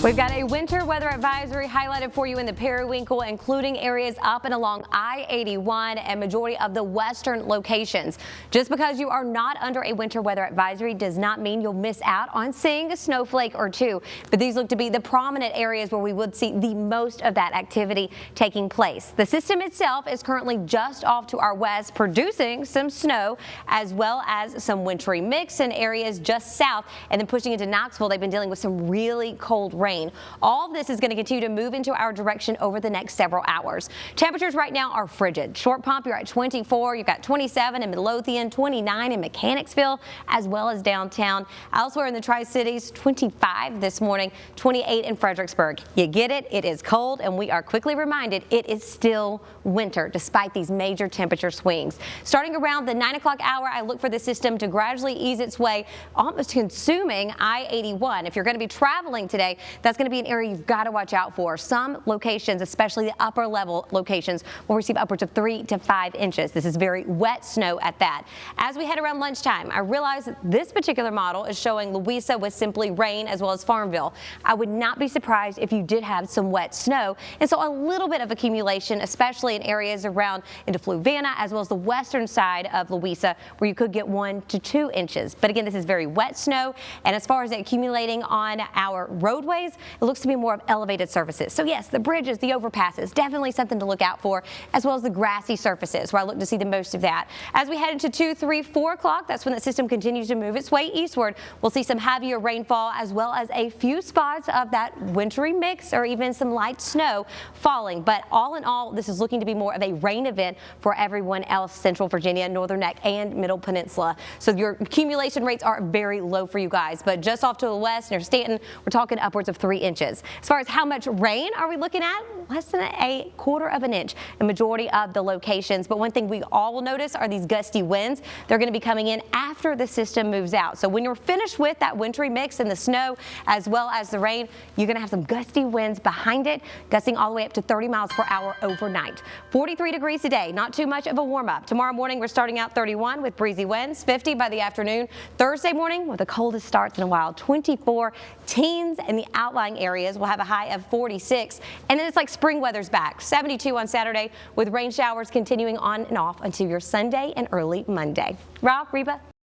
We've got a winter weather advisory highlighted for you in the periwinkle, including areas up and along I-81 and majority of the western locations. Just because you are not under a winter weather advisory does not mean you'll miss out on seeing a snowflake or two. But these look to be the prominent areas where we would see the most of that activity taking place. The system itself is currently just off to our west, producing some snow as well as some wintry mix in areas just south, and then pushing into Knoxville. They've been dealing with some really cold rain. All of this is going to continue to move into our direction over the next several hours. Temperatures right now are frigid. Short Pump, you're at 24. You've got 27 in Midlothian, 29 in Mechanicsville, as well as downtown. Elsewhere in the Tri-Cities, 25 this morning, 28 in Fredericksburg. You get it? It is cold, and we are quickly reminded it is still winter despite these major temperature swings. Starting around the 9 o'clock hour, I look for the system to gradually ease its way, almost consuming I-81. If you're going to be traveling today, that's going to be an area you've got to watch out for. Some locations, especially the upper level locations, will receive upwards of 3 to 5 inches. This is very wet snow at that. As we head around lunchtime, I realize that this particular model is showing Louisa with simply rain as well as Farmville. I would not be surprised if you did have some wet snow, and so a little bit of accumulation, especially in areas around into Fluvanna as well as the western side of Louisa, where you could get 1 to 2 inches. But again, this is very wet snow, and as far as it accumulating on our roadways, it looks to be more of elevated surfaces. So yes, the bridges, the overpasses, definitely something to look out for, as well as the grassy surfaces, where I look to see the most of that. As we head into 2, 3, 4 o'clock, that's when the system continues to move its way eastward. We'll see some heavier rainfall, as well as a few spots of that wintry mix or even some light snow falling. But all in all, this is looking to be more of a rain event for everyone else, Central Virginia, Northern Neck, and Middle Peninsula. So your accumulation rates are very low for you guys, but just off to the west near Stanton, we're talking upwards of 3 inches. As far as how much rain are we looking at? Less than a quarter of an inch in majority of the locations. But one thing we all will notice are these gusty winds. They're going to be coming in after the system moves out. So when you're finished with that wintry mix and the snow as well as the rain, you're going to have some gusty winds behind it, gusting all the way up to 30 miles per hour overnight. 43 degrees today, not too much of a warm up. Tomorrow morning we're starting out 31 with breezy winds, 50 by the afternoon. Thursday morning with the coldest starts in a while, 24. Teens in the outlying areas will have a high of 46, and then it's like spring weather's back. 72 on Saturday with rain showers continuing on and off until your Sunday and early Monday. Rob, Reba.